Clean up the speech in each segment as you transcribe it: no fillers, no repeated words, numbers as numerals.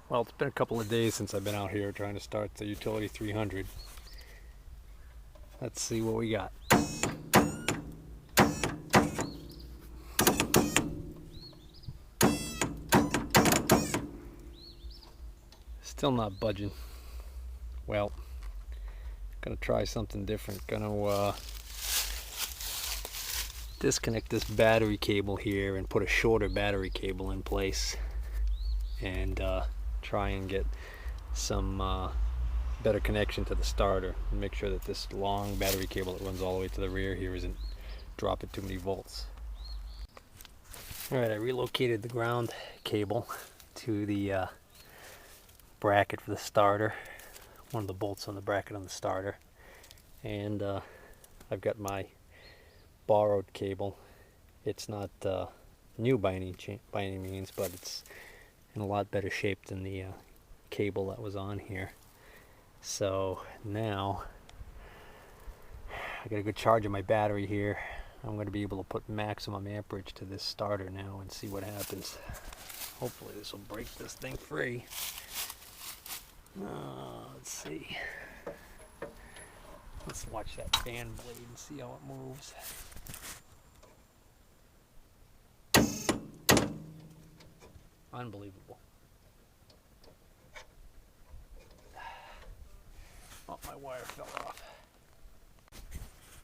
Well, it's been a couple of days since I've been out here trying to start the Utility 300. Let's see what we got. Still not budging. Well, gonna try something different. Gonna disconnect this battery cable here and put a shorter battery cable in place, and try and get some better connection to the starter and make sure that this long battery cable that runs all the way to the rear here isn't dropping too many volts. Alright, I relocated the ground cable to the bracket for the starter, one of the bolts on the bracket on the starter, and I've got my borrowed cable. It's not new by any means, but it's in a lot better shape than the cable that was on here. So now I got a good charge of my battery here. I'm going to be able to put maximum amperage to this starter now and see what happens. Hopefully this will break this thing free. Let's see. Let's watch that fan blade and see how it moves. Unbelievable. Oh, my wire fell off.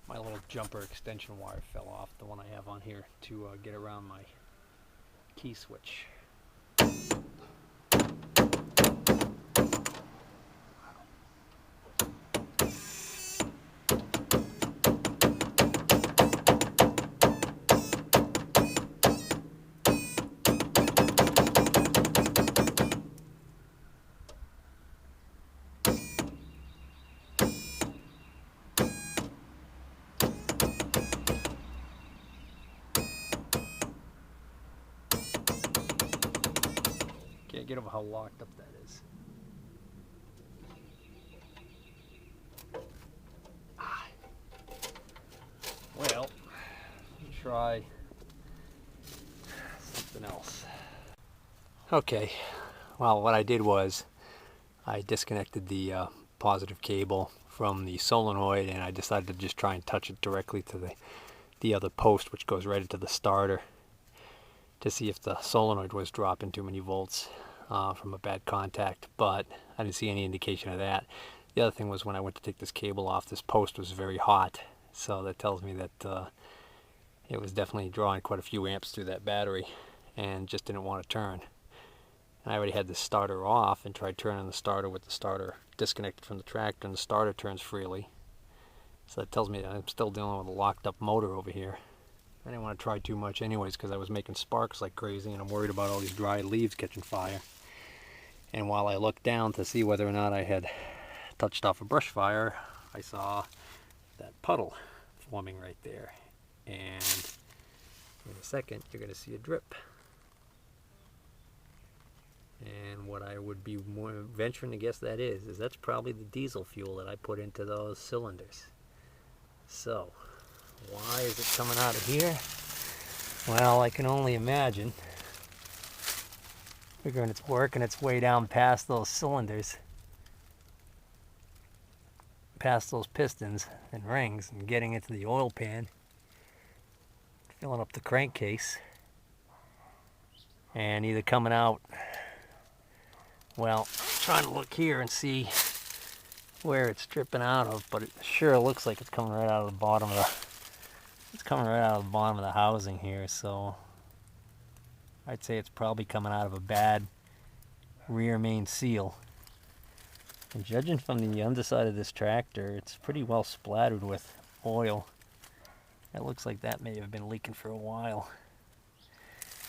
My little jumper extension wire fell off, the one I have on here to get around my key switch. Can't get over how locked up that is. Well, try something else. Okay, well, what I did was I disconnected the positive cable from the solenoid, and I decided to just try and touch it directly to the other post, which goes right into the starter, to see if the solenoid was dropping too many volts from a bad contact, but I didn't see any indication of that. The other thing was, when I went to take this cable off, this post was very hot, so that tells me that it was definitely drawing quite a few amps through that battery and just didn't want to turn. And I already had the starter off and tried turning the starter with the starter disconnected from the tractor, and the starter turns freely. So that tells me that I'm still dealing with a locked up motor over here. I didn't want to try too much anyways, because I was making sparks like crazy, and I'm worried about all these dry leaves catching fire. And while I looked down to see whether or not I had touched off a brush fire, I saw that puddle forming right there. And in a second, you're going to see a drip. And what I would be more venturing to guess that is that's probably the diesel fuel that I put into those cylinders. So, why is it coming out of here? Well, I can only imagine. Figuring it's working its way down past those cylinders, past those pistons and rings, and getting into the oil pan, filling up the crankcase, and either coming out, well, I'm trying to look here and see where it's dripping out of, but it sure looks like it's coming right out of the bottom of the housing here. So I'd say it's probably coming out of a bad rear main seal. And judging from the underside of this tractor, it's pretty well splattered with oil. It looks like that may have been leaking for a while.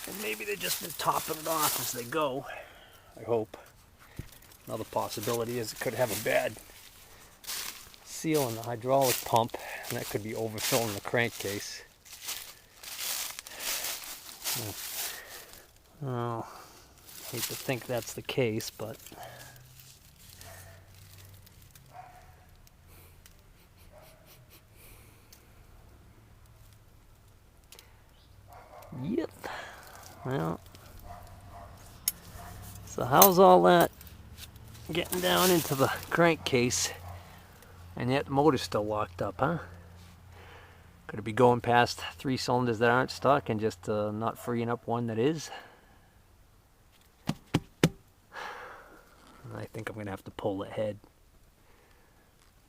And maybe they've just been topping it off as they go. I hope. Another possibility is it could have a bad seal in the hydraulic pump, and that could be overfilling the crankcase. Oh, hate to think that's the case, but yep. Well, So how's all that getting down into the crankcase, and yet the motor's still locked up, huh? Could it be going past 3 cylinders that aren't stuck and just not freeing up one that is? I think I'm going to have to pull the head,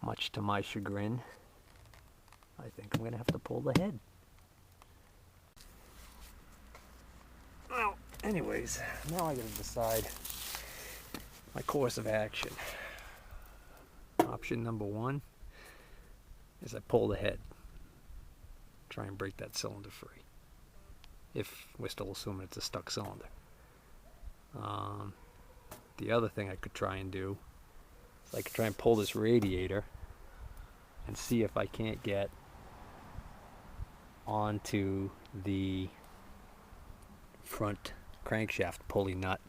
much to my chagrin. I think I'm going to have to pull the head. Well, anyways, now I got to decide my course of action. Option number 1 is I pull the head. Try and break that cylinder free. If we're still assuming it's a stuck cylinder. The other thing I could try and do is I could try and pull this radiator and see if I can't get onto the front crankshaft pulley nut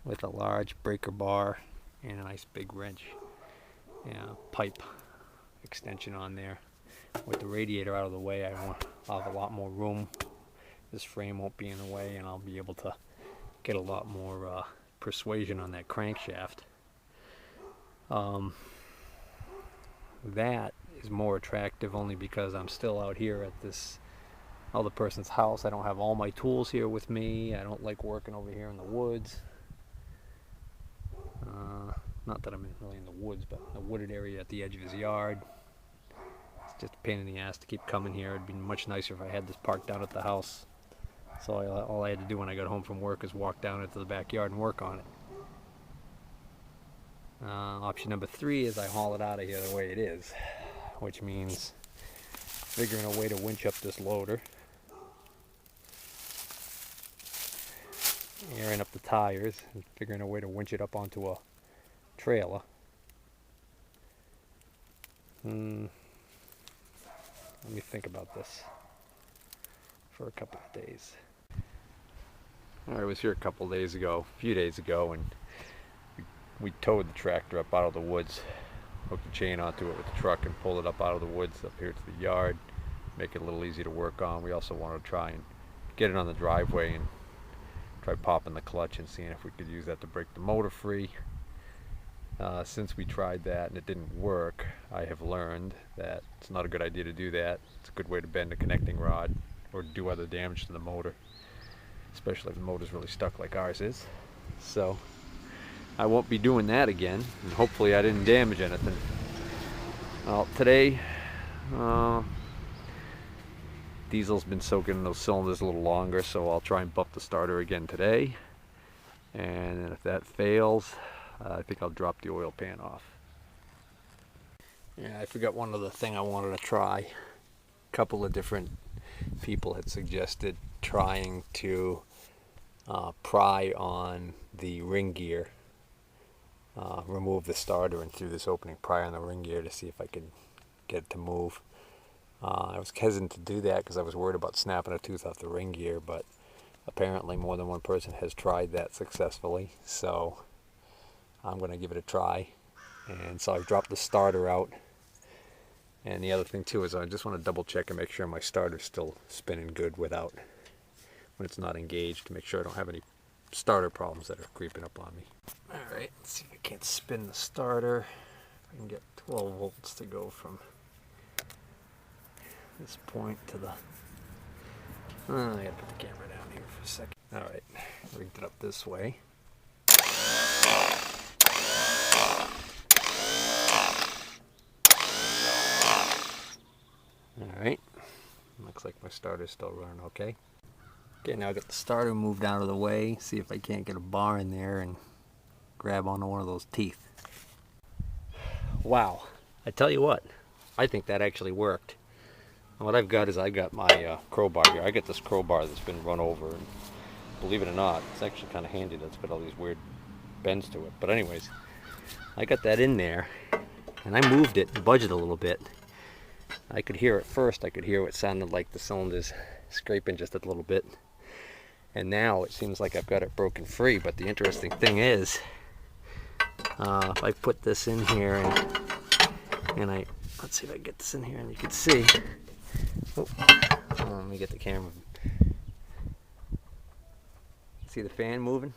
with a large breaker bar and a nice big wrench and a pipe extension on there. With the radiator out of the way, I'll have a lot more room. This frame won't be in the way, and I'll be able to get a lot more persuasion on that crankshaft. That is more attractive only because I'm still out here at this other person's house. I don't have all my tools here with me. I don't like working over here in the woods. Not that I'm really in the woods, but the wooded area at the edge of his yard. It's just a pain in the ass to keep coming here. It'd be much nicer if I had this parked down at the house. So all I had to do when I got home from work is walk down into the backyard and work on it. Option number 3 is I haul it out of here the way it is, which means figuring a way to winch up this loader, airing up the tires, and figuring a way to winch it up onto a trailer. Let me think about this for a couple of days. I was here a few days ago, and we towed the tractor up out of the woods, hooked the chain onto it with the truck and pulled it up out of the woods up here to the yard, make it a little easy to work on. We also wanted to try and get it on the driveway and try popping the clutch and seeing if we could use that to break the motor free. Since we tried that and it didn't work, I have learned that it's not a good idea to do that. It's a good way to bend a connecting rod or do other damage to the motor, especially if the motor's really stuck like ours is. So I won't be doing that again, and hopefully I didn't damage anything. Well, today diesel's been soaking in those cylinders a little longer, so I'll try and buff the starter again today, and if that fails, I think I'll drop the oil pan off. Yeah, I forgot one other thing I wanted to try. A couple of different people had suggested trying to pry on the ring gear, remove the starter and through this opening pry on the ring gear to see if I could get it to move. I was hesitant to do that because I was worried about snapping a tooth off the ring gear, but apparently more than one person has tried that successfully, so I'm going to give it a try. And so I've dropped the starter out. And the other thing too is I just want to double check and make sure my starter's still spinning good when it's not engaged, to make sure I don't have any starter problems that are creeping up on me. Alright, let's see if I can't spin the starter. I can get 12 volts to go from this point to the... I gotta put the camera down here for a second. Alright, rigged it up this way. Alright, looks like my starter's still running okay. Okay, now I got the starter moved out of the way, see if I can't get a bar in there and grab onto one of those teeth. Wow, I tell you what, I think that actually worked. And what I've got is I got my crowbar here. I got this crowbar that's been run over, and believe it or not, it's actually kind of handy. That's got all these weird bends to it. But anyways, I got that in there, and I moved it and budged it a little bit. I could hear at first, I could hear what sounded like the cylinders scraping just a little bit. And now it seems like I've got it broken free. But the interesting thing is, if I put this in here and let's see if I can get this in here and you can see. Oh, let me get the camera. See the fan moving?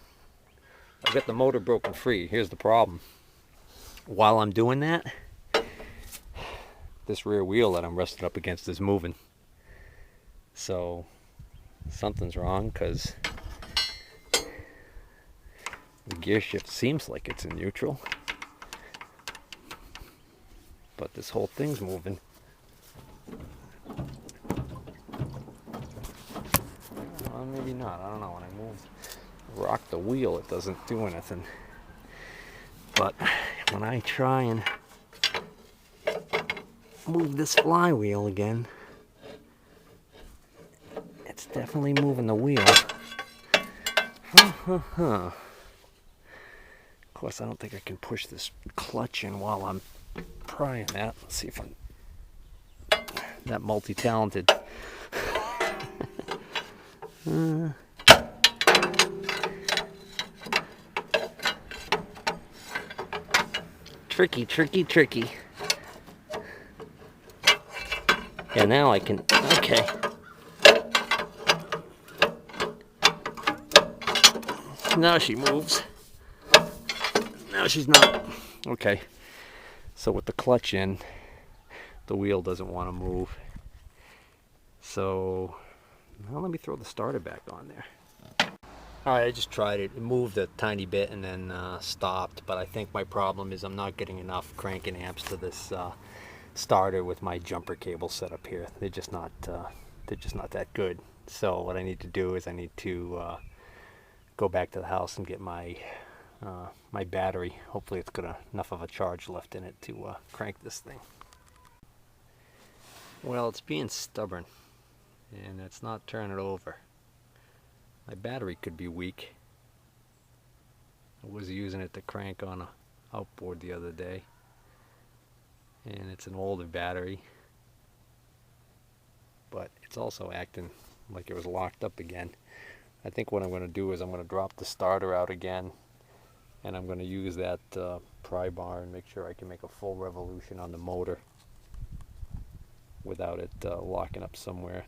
I've got the motor broken free. Here's the problem. While I'm doing that, this rear wheel that I'm resting up against is moving. So something's wrong, because the gear shift seems like it's in neutral, but this whole thing's moving. Well, maybe not. I don't know. When I rock the wheel, it doesn't do anything. But when I try and move this flywheel again, it's definitely moving the wheel. Of course, I don't think I can push this clutch in while I'm prying that. Let's see if I'm that multi-talented. Tricky, tricky, tricky. Yeah, now I can, okay. Now she moves. Now she's not. Okay. So with the clutch in, the wheel doesn't want to move. So, now let me throw the starter back on there. Alright, I just tried it. It moved a tiny bit and then stopped, but I think my problem is I'm not getting enough cranking amps to this starter with my jumper cable set up here. They're just not that good. So what I need to do is I need to go back to the house and get my my battery. Hopefully it's got enough of a charge left in it to crank this thing. Well, it's being stubborn and it's not turning over. My battery could be weak. I was using it to crank on a outboard the other day, and it's an older battery, but it's also acting like it was locked up again. I think what I'm going to do is I'm going to drop the starter out again, and I'm going to use that pry bar and make sure I can make a full revolution on the motor without it locking up somewhere.